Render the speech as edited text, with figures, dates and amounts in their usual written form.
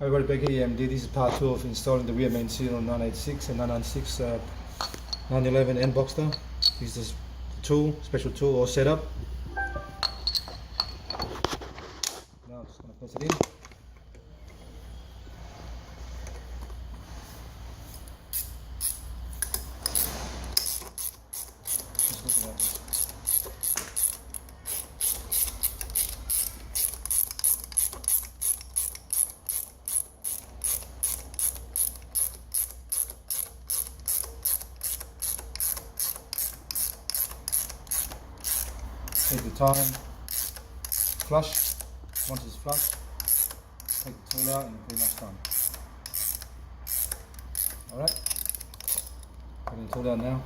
Hi everybody, back here EMD. This is part 2 of installing the rear main seal on 986 and 996 911 N Boxster. This is the tool, special tool all set up. Now I'm just going to press it in. Just looking at this. Take the time, flush. Once it's flushed, take the tool out and you're pretty much done. Alright, putting the tool out now.